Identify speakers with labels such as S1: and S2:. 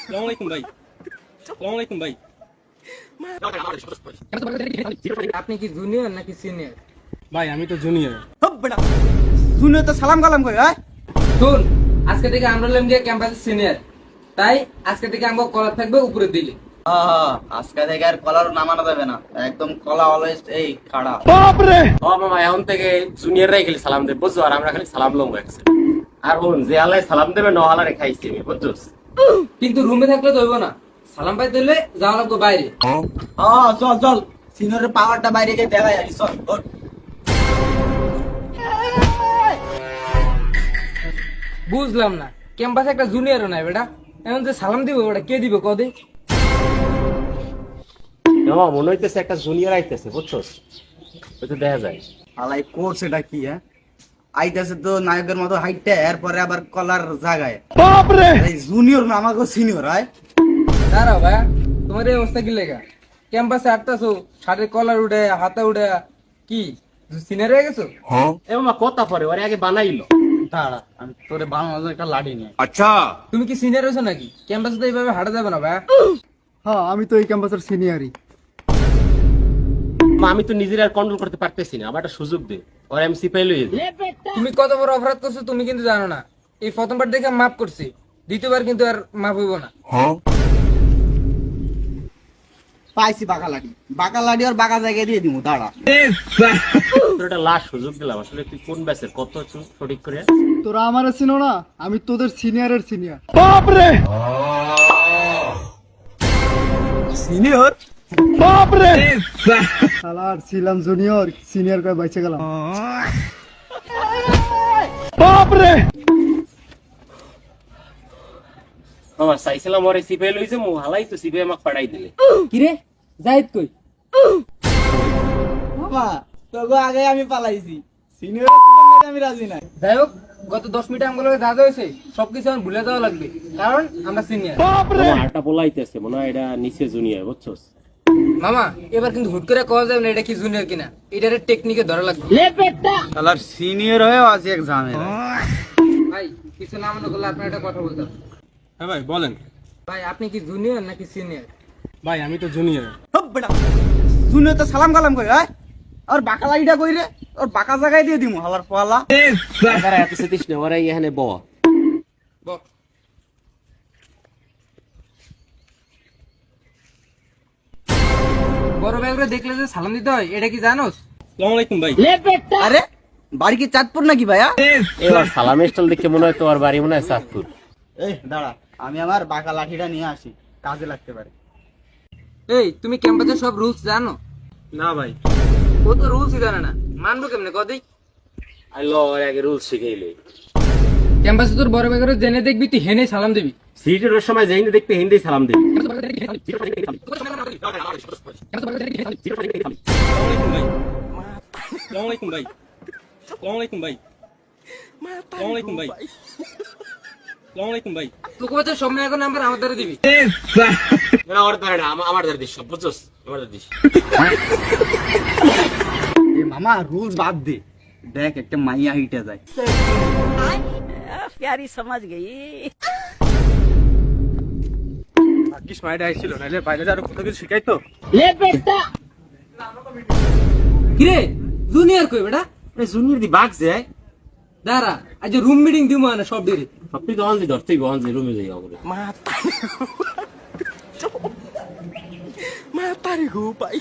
S1: আসসালামু আলাইকুম ভাই। আসসালামু আলাইকুম ভাই।
S2: আপনি কি জুনিয়র নাকি সিনিয়র?
S1: ভাই আমি তো জুনিয়র।
S3: শুনে তো সালাম কালাম কই হয়।
S2: শুন, আজকে থেকে আমরা হলাম যে ক্যাম্পাসের সিনিয়র, তাই আজকে থেকে আমাকে কলার থাকবে উপরে দিলে।
S3: আজকে থেকে আর কলার নামানো যাবে না, একদম কলা অলওয়েজ এই খাড়া।
S4: ও মামা এখন থেকে জুনিয়ররাই খালি সালাম দেবে বুঝছো, আর আমরা খালি সালাম লম একসাথে। আর বোন যে আলাই সালাম দেবে ন আলারে খাইছি আমি বুঝছোস।
S2: কিন্তু রুমে থাকলে তো হইব না, সালাম পাই দিলে যাওয়া লাগবে বাইরে।
S3: চল চল, সিনিয়রের পাওয়ারটা বাইরে গিয়ে দেখাই আসি, চল ওঠ।
S2: বুঝলাম না, ক্যাম্পাসে একটা জুনিয়রও নাই বেটা, এখন যে সালাম দিব ওটা কে দিবে কদে?
S4: মামা মনে হইতেছে একটা জুনিয়র আইতেছে বুঝছোস, ওই তো দেখা যায়।
S3: আলাই কোর্স এটা কি হ্যাঁ, আইতাছে তো নায়কের মতো হাইটটা, এরপরে আবার কলার জায়গায়। বাপরে, এই জুনিয়র না আমাকে সিনিয়র হয়।
S2: দাঁড়াও ভাই, তোমার এই অবস্থা কি লেগা? ক্যাম্পাসে আটটাছো, শার্টের কলার উঠে হাতে উঠে কি সিনিয়র হয়ে গেছো?
S4: এ মামা কথা পরে ওরে আগে বানাইলো।
S3: দাঁড়া, আমি তোরে বাংলাদেশের একটা লাঠি নিয়ে।
S2: তুমি কি সিনিয়র হয়েছো নাকি? ক্যাম্পাসে তো এইভাবে হাঁটা যাবে না ভাই।
S5: হ্যাঁ, আমি তো এই ক্যাম্পাসের সিনিয়রই।
S4: মা আমি তো নিজের আর কন্ট্রোল করতে পারতেছি না, আমার একটা সুযোগ দে, ওর এমসি পাইলো।
S2: তুমি কত বড় অপরাধ করছো তুমি কিন্তু জানো না। এই প্রথমবার দেখে মাফ করছি, দ্বিতীয়বার কিন্তু আর মাফ হইব না।
S3: পাইছি বাঁকা লাঠি, বাঁকা লাঠি আর বাঁকা জায়গায় দিয়ে দিব। দাঁড়া,
S4: তোর একটা লাস্ট সুযোগ দিলাম, আসলে তুই কোন ব্যাচের কত সঠিক করে।
S5: তোরা আমারে চিনো না, আমি তোদের সিনিয়রের সিনিয়র।
S3: সিনিয়র
S5: শালার ছিলাম জুনিয়র, সিনিয়র কয়ে বাইচে গেলাম।
S4: মামা চাইছিলাম ওরে সিপাই লইছে, মু হালাই তো সিপাই আমাকে পাঠাই দিলে।
S2: কিরে জাহিদ কই?
S3: বাবা তোকে আগে আমি পালাইছি, সিনিয়র আমি রাজি নাই।
S2: যাই হোক, গত 10 মিনিট আমগুলো যা যা হয়েছে সবকিছু আমার ভুলে যাওয়া লাগবে, কারণ আমরা সিনিয়র।
S4: মামা আরটা বলাইতেছে, মনে হয় এটা নিচে জুনিয়র বুঝছোস।
S2: মামা এবার কিন্তু হুট করে কওয়া যাবে না এটা কি জুনিয়র কিনা, এটার টেকনিকে ধরা লাগবে।
S3: শালার সিনিয়র হয়েও আছে এক ঝামেলা।
S2: ভাই কিছু না মনে করলে আপনার একটা কথা বলতাম।
S1: হ্যাঁ ভাই বলেন।
S2: ভাই আপনি কি জুনিয়র নাকি সিনিয়র?
S1: ভাই আমি তো জুনিয়র।
S3: শুনে তো সালাম কালাম কই হয়। আর বাঁকা লাঠিটা কই রে, ওর বাঁকা জায়গায় দিয়ে দিমু হালার পালা।
S4: তারা এত সেতিস না, ওরা এখানে ব
S2: বল। বড় ভাইগুলো দেখলে যে সালাম দিতে হয়, এটা কি জানোস?
S1: আসসালামু আলাইকুম ভাই।
S3: আরে বাড়ি কি চাঁদপুর নাকি ভাইয়া?
S4: এবার সালাম স্টল দেখে মনে হয় তোমার বাড়ি মনে হয় চাঁদপুর।
S3: এই দাঁড়া, আমি আমার বাঁকা লাঠিটা নিয়ে আসি, কাজে লাগতে পারে।
S2: এই তুমি ক্যাম্পাসের সব রুলস জানো?
S1: না ভাই।
S2: ও তো রুলসই জানে না, মানবো কেমনে কদি?
S4: আইলো ওর আগে রুলস শিখাইলে।
S2: ক্যাম্পাসে তোর বড় ভাইগুলো জেনে দেখবি, তুই হেনে সালাম দিবি।
S4: সিটের ওর সময় যাইনি দেখতে হিন্দি সালাম দিবি।
S1: আসসালামু আলাইকুম ভাই। আসসালামু আলাইকুম ভাই। আসসালামু আলাইকুম ভাই। আসসালামু আলাইকুম ভাই।
S2: তোকে হচ্ছে সব মেয়ের নাম্বার আমার দ্বারা দিবি।
S4: না ওর ধরে না, আমার ধরে দিস সব বুঝছোস, আমার ধরে দিস।
S3: এ মামা রুলস বাদ দে, দেখ একটা মাইয়া হিটে যায়।
S6: प्यारी समझ गई।
S1: ভাগ্যিস মাইটা আইছিল, নাহলে বাইরে আরো কত কিছু শিখাইতো।
S2: কিরে জুনিয়র কই বেটা?
S4: জুনিয়র দি বাঘ যায়
S2: দাঁড়া, আজ রুম মিটিং দিব না সব দিরে।
S4: সবটি গহন দি ধরতেই গহন দি রুমে যাই ওগুলো।
S3: মাতারি গো পাই।